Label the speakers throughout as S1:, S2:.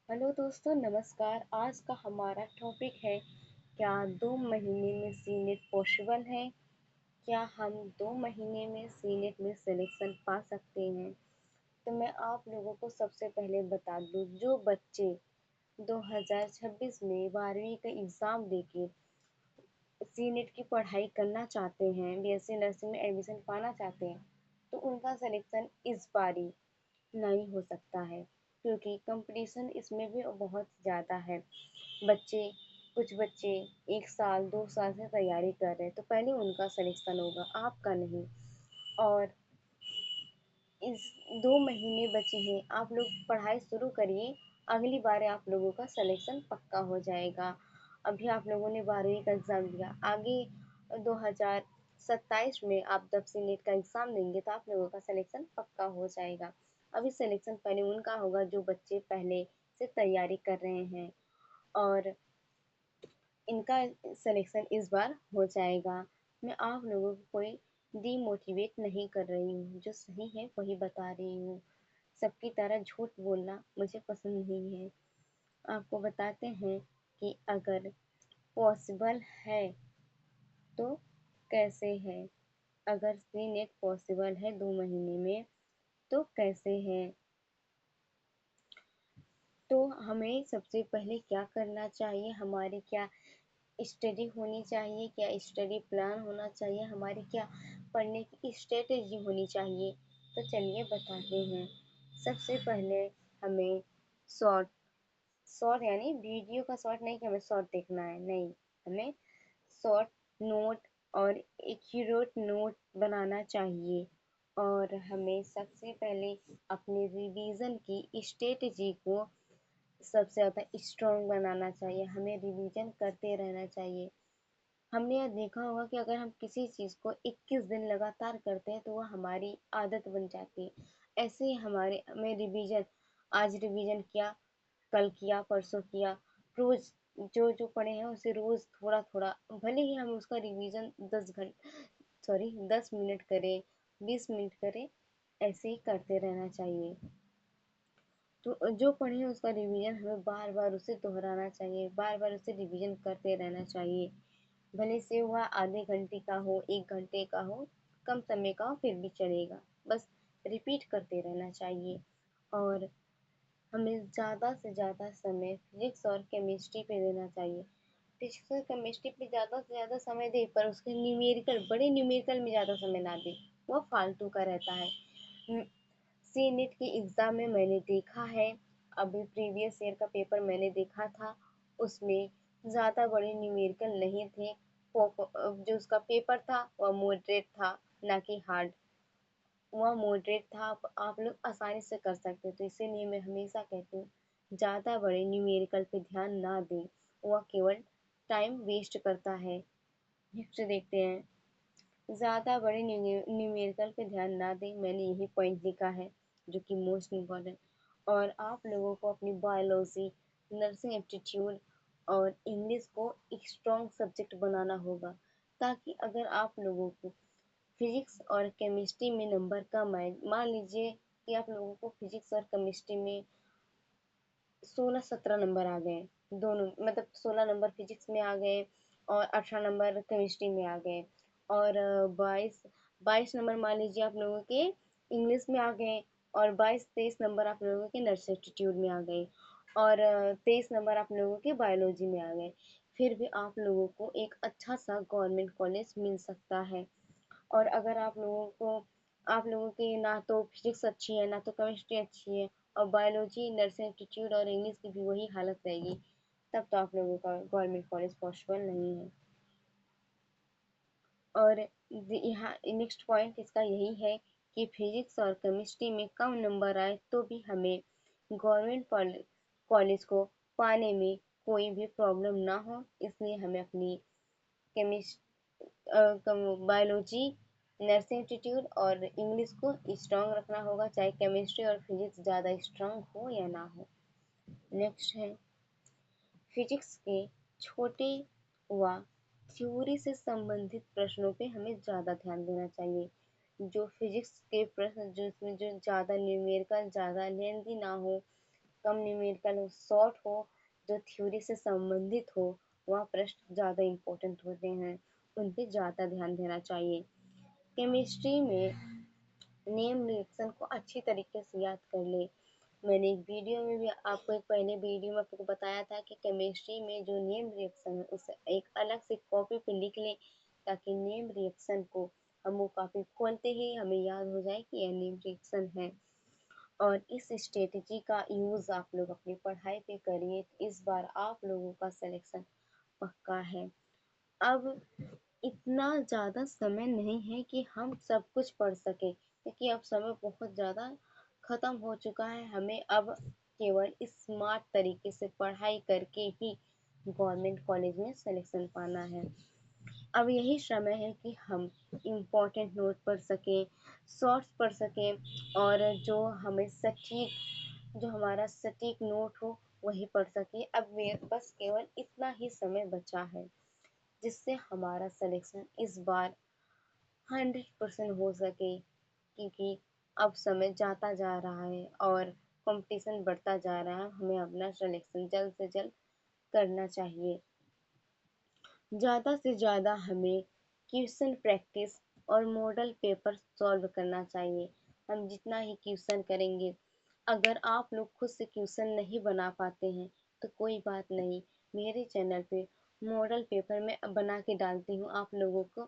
S1: Hello दोस्तों, नमस्कार। आज का हमारा टॉपिक है, क्या 2 महीने में सीनेट पॉसिबल है? क्या हम 2 महीने में सीनेट में सिलेक्शन पा सकते हैं? तो मैं आप लोगों को सबसे पहले बता दूं, जो बच्चे 2026 में 12वीं का एग्ज़ाम देके सीनेट की पढ़ाई करना चाहते हैं, बीएससी नर्सिंग में एडमिशन पाना चाहते हैं, तो उनका सिलेक्शन इस बारी नहीं हो सकता है, क्योंकि कंपटीशन इसमें भी बहुत ज़्यादा है। बच्चे कुछ बच्चे 1 साल 2 साल से तैयारी कर रहे हैं, तो पहले उनका सिलेक्शन होगा, आपका नहीं। और इस 2 महीने बचे हैं, आप लोग पढ़ाई शुरू करिए, अगली बार आप लोगों का सिलेक्शन पक्का हो जाएगा। अभी आप लोगों ने 12वीं का एग्ज़ाम दिया, आगे 2027 में आप जब सीनेट का एग्ज़ाम देंगे तो आप लोगों का सिलेक्शन पक्का हो जाएगा। अभी सिलेक्शन पहले उनका होगा जो बच्चे पहले से तैयारी कर रहे हैं, और इनका सिलेक्शन इस बार हो जाएगा। मैं आप लोगों को कोई डीमोटिवेट नहीं कर रही हूँ, जो सही है वही बता रही हूँ। सबकी तरह झूठ बोलना मुझे पसंद नहीं है। आपको बताते हैं कि अगर पॉसिबल है तो कैसे है? अगर सी नेट पॉसिबल है 2 महीने में तो कैसे है? तो हमें सबसे पहले क्या करना चाहिए? हमारी क्या स्टडी होनी चाहिए? क्या स्टडी प्लान होना चाहिए? हमारी क्या पढ़ने की स्ट्रेटेजी होनी चाहिए? तो चलिए बताते हैं। सबसे पहले हमें शॉर्ट शॉर्ट यानी वीडियो का शॉर्ट नहीं कि हमें शॉर्ट देखना है, नहीं। हमें शॉर्ट नोट और एक्यूरेट नोट बनाना चाहिए, और हमें सबसे पहले अपने रिवीजन की स्ट्रेटेजी को सबसे ज़्यादा स्ट्रॉन्ग बनाना चाहिए। हमें रिवीजन करते रहना चाहिए। हमने यह देखा होगा कि अगर हम किसी चीज़ को 21 दिन लगातार करते हैं तो वह हमारी आदत बन जाती है। ऐसे ही हमें रिवीजन, आज रिवीजन किया, कल किया, परसों किया, रोज़ जो जो पढ़े हैं उसे रोज़ थोड़ा थोड़ा, भले ही हम उसका रिवीजन 10 मिनट करें, 20 मिनट करें, ऐसे ही करते रहना चाहिए। तो जो पढ़े उसका रिवीजन हमें बार बार उसे दोहराना चाहिए, बार बार उसे रिवीजन करते रहना चाहिए। भले से वह आधे घंटे का हो, 1 घंटे का हो, कम समय का हो, फिर भी चलेगा। बस रिपीट करते रहना चाहिए। और हमें ज़्यादा से ज़्यादा समय फिजिक्स और केमिस्ट्री पे देना चाहिए। फिजिक्स और केमिस्ट्री पे ज़्यादा से ज़्यादा समय दें, पर उसके न्यूमेरिकल, बड़े न्यूमेरिकल में ज़्यादा समय ना दें, वह फालतू का रहता है। सी नेट के एग्ज़ाम में मैंने देखा है, अभी प्रीवियस ईयर का पेपर मैंने देखा था, उसमें ज़्यादा बड़े न्यूमेरिकल नहीं थे। जो उसका पेपर था वह मॉडरेट था, ना कि हार्ड। वह मॉडरेट था, आप लोग आसानी से कर सकते, तो इसीलिए मैं हमेशा कहती हूँ ज़्यादा बड़े न्यूमेरिकल पे ध्यान ना दें, वह केवल टाइम वेस्ट करता है। नेक्स्ट देखते हैं, ज़्यादा बड़े न्यूमेरिकल पे ध्यान ना दें, मैंने यही पॉइंट लिखा है जो कि मोस्ट इम्पॉर्टेंट। और आप लोगों को अपनी बायोलॉजी, नर्सिंग एप्टीट्यूड और इंग्लिश को एक स्ट्रॉन्ग सब्जेक्ट बनाना होगा, ताकि अगर आप लोगों को फिजिक्स और केमिस्ट्री में नंबर कम आए, मान लीजिए कि आप लोगों को फिजिक्स और केमिस्ट्री में 16-17 नंबर आ गए, दोनों मतलब 16 नंबर फिजिक्स में आ गए और 18 नंबर केमिस्ट्री में आ गए, और 22 नंबर मान लीजिए आप लोगों के इंग्लिश में आ गए, और 22-23 नंबर आप लोगों के नर्स एप्टीट्यूड में आ गए, और 23 नंबर आप लोगों के बायोलॉजी में आ गए। फिर भी आप लोगों को एक अच्छा सा गवर्नमेंट कॉलेज मिल सकता है। और अगर आप लोगों की ना तो फिजिक्स अच्छी है, ना तो केमिस्ट्री अच्छी है, और बायोलॉजी, नर्सिंग एप्टीट्यूड और इंग्लिश की भी वही हालत रहेगी, तब तो आप लोगों का गवर्नमेंट कॉलेज पॉसिबल नहीं है। और यहाँ नेक्स्ट पॉइंट इसका यही है कि फिजिक्स और केमिस्ट्री में कम नंबर आए तो भी हमें गवर्नमेंट कॉलेज को पाने में कोई भी प्रॉब्लम ना हो, इसलिए हमें अपनी केमिस्ट बायोलॉजी, नर्सिंग एप्टीट्यूड और इंग्लिश को स्ट्रांग रखना होगा, चाहे केमिस्ट्री और फिजिक्स ज़्यादा स्ट्रांग हो या ना हो। नेक्स्ट है, फिजिक्स के छोटे व थ्योरी से संबंधित प्रश्नों पे हमें ज़्यादा ध्यान देना चाहिए। जो फिजिक्स के प्रश्न जिसमें जो ज़्यादा न्यूमेरिकल, ज़्यादा लेंथी ना हो, कम न्यूमेरिकल हो, शॉर्ट हो, जो थ्योरी से संबंधित हो, वहाँ प्रश्न ज़्यादा इम्पोर्टेंट होते हैं, उन पे ज़्यादा ध्यान देना चाहिए। केमिस्ट्री में नेम रिएक्शन को अच्छी तरीके से याद कर ले। मैंने एक वीडियो में भी आपको एक पहले वीडियो में आपको बताया था कि केमिस्ट्री में जो नेम रिएक्शन है उसे एक अलग से कॉपी पे लिख लें, ताकि नेम रिएक्शन को हम वो कॉपी खोलते ही हमें याद हो जाए कि यह नेम रिएक्शन है। और इस स्ट्रेटजी का यूज़ आप लोग अपनी पढ़ाई पे करिए, इस बार आप लोगों का सिलेक्शन पक्का है। अब इतना ज़्यादा समय नहीं है कि हम सब कुछ पढ़ सकें, क्योंकि अब समय बहुत ज़्यादा ख़त्म हो चुका है। हमें अब केवल स्मार्ट तरीके से पढ़ाई करके ही गवर्नमेंट कॉलेज में सिलेक्शन पाना है। अब यही समय है कि हम इम्पोर्टेंट नोट पढ़ सकें, शॉर्ट्स पढ़ सकें, और जो हमें सटीक जो हमारा सटीक नोट हो वही पढ़ सकें। अब बस केवल इतना ही समय बचा है, जिससे हमारा सिलेक्शन इस बार 100% हो सके, क्योंकि अब समय जाता जा रहा है और कंपटीशन बढ़ता जा रहा है। हमें अपना सिलेक्शन जल्द से जल्द करना चाहिए। ज़्यादा से ज़्यादा हमें क्वेश्चन प्रैक्टिस और मॉडल पेपर सॉल्व करना चाहिए। हम जितना ही क्वेश्चन करेंगे, अगर आप लोग खुद से क्वेश्चन नहीं बना पाते हैं तो कोई बात नहीं, मेरे चैनल पे मॉडल पेपर मैं बना के डालती हूँ आप लोगों को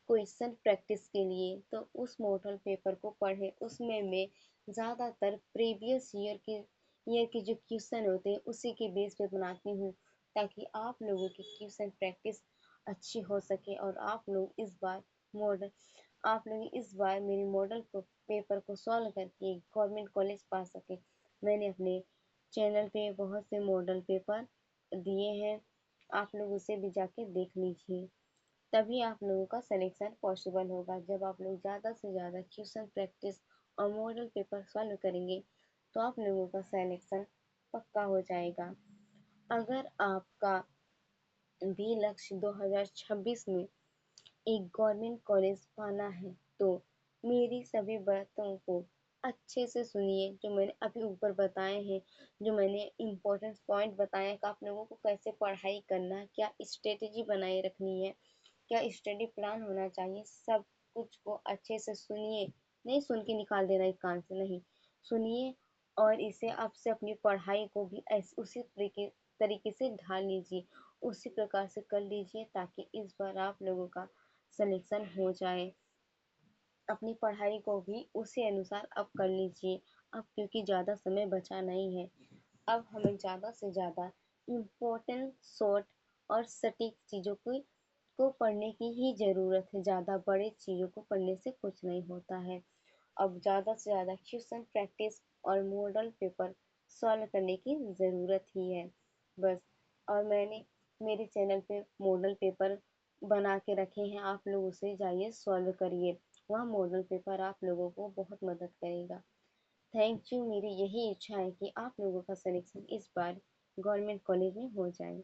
S1: क्वेश्चन प्रैक्टिस के लिए। तो उस मॉडल पेपर को पढ़ें, उसमें मैं ज़्यादातर प्रीवियस ईयर के जो क्वेश्चन होते हैं उसी के बेस पे बनाती हूँ, ताकि आप लोगों की क्वेश्चन प्रैक्टिस अच्छी हो सके और मॉडल आप लोग इस बार मेरी मॉडल पेपर को सॉल्व करके गवर्नमेंट कॉलेज पा सके। मैंने अपने चैनल पे बहुत से मॉडल पेपर दिए हैं, आप लोग उसे भी जाके देख लीजिए। तभी आप लोगों का सिलेक्शन पॉसिबल होगा। जब आप लोग ज़्यादा से ज़्यादा क्वेश्चन प्रैक्टिस और मॉडल पेपर सॉल्व करेंगे तो आप लोगों का सिलेक्शन पक्का हो जाएगा। अगर आपका भी लक्ष्य 2026 में एक गवर्नमेंट कॉलेज पाना है तो मेरी सभी बातों को अच्छे से सुनिए, जो मैंने अभी ऊपर बताए हैं, जो मैंने इम्पोर्टेंट पॉइंट बताए हैं कि आप लोगों को कैसे पढ़ाई करना है, क्या स्ट्रेटेजी बनाए रखनी है, क्या स्टडी प्लान होना चाहिए, सब कुछ को अच्छे से सुनिए। नहीं सुन के निकाल देना एक कान से, नहीं सुनिए, और इसे आपसे अपनी पढ़ाई को भी उसी तरीके से ढाल लीजिए, उसी प्रकार से कर लीजिए, ताकि इस बार आप लोगों का सिलेक्शन हो जाए। अपनी पढ़ाई को भी उसी अनुसार अब कर लीजिए, अब क्योंकि ज़्यादा समय बचा नहीं है। अब हमें ज़्यादा से ज़्यादा इम्पोर्टेंट शॉर्ट और सटीक चीज़ों को पढ़ने की ही ज़रूरत है। ज़्यादा बड़े चीज़ों को पढ़ने से कुछ नहीं होता है। अब ज़्यादा से ज़्यादा क्वेश्चन प्रैक्टिस और मॉडल पेपर सॉल्व करने की ज़रूरत ही है बस। और मैंने मेरे चैनल पे मॉडल पेपर बना के रखे हैं, आप लोग उसे जाइए सॉल्व करिए। वह मॉडल पेपर आप लोगों को बहुत मदद करेगा। Thank you. मेरी यही इच्छा है कि आप लोगों का सिलेक्शन इस बार गवर्नमेंट कॉलेज में हो जाए।